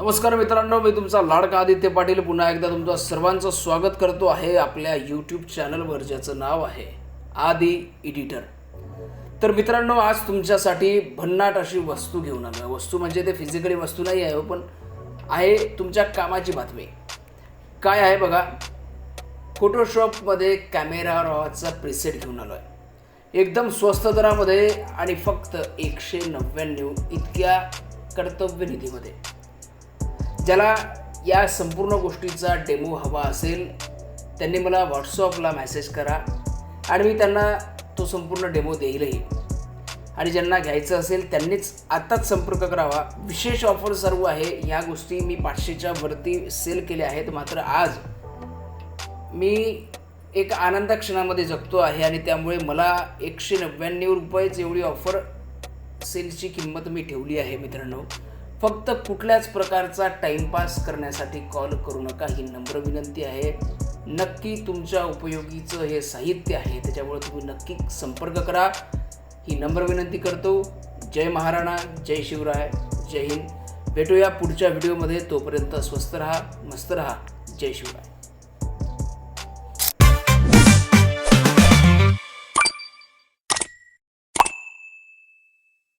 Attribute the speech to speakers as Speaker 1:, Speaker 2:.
Speaker 1: नमस्कार मित्रांनो, मी तुमचा लाडका आदित्य पाटील पुन्हा एकदा तुमचं सर्वांचं स्वागत करतो आहे आपल्या यूट्यूब चॅनलवर, ज्याचं नाव आहे आदी एडिटर. तर मित्रांनो, आज तुमच्यासाठी भन्नाट अशी वस्तू घेऊन आलो आहे. वस्तू म्हणजे ते फिजिकली वस्तू नाही आहे, पण आहे तुमच्या कामाची बातमी. काय आहे बघा, फोटोशॉपमध्ये कॅमेरा रॉचा प्रीसेट घेऊन आलो आहे एकदम स्वस्त दरामध्ये आणि फक्त 199 इतक्या कर्तव्यनिधीमध्ये. ज्याला या संपूर्ण गोष्टीचा डेमो हवा असेल त्यांनी मला व्हॉट्सअपला मेसेज करा आणि मी त्यांना तो संपूर्ण डेमो देईलही. आणि ज्यांना घ्यायचं असेल त्यांनीच आत्ताच संपर्क करावा. विशेष ऑफर सर्व आहे. ह्या गोष्टी मी 500च्या वरती सेल केल्या आहेत, मात्र आज मी एक आनंद क्षणामध्ये जगतो आहे आणि त्यामुळे मला 199 रुपयेच एवढी ऑफर सेलची किंमत मी ठेवली आहे. मित्रांनो, फक्त कुठल्याच प्रकारचा टाईमपास करण्यासाठी कॉल करू नका, ही नम्र विनंती आहे. नक्की तुमच्या उपयोगीचं हे साहित्य आहे, त्याच्यामुळे तुम्ही नक्की संपर्क करा, ही नम्र विनंती करतो. जय महाराणा, जय शिवराय, जय हिंद. भेटूया पुढच्या व्हिडिओमध्ये. तोपर्यंत स्वस्त रहा, मस्त रहा. जय शिवराय.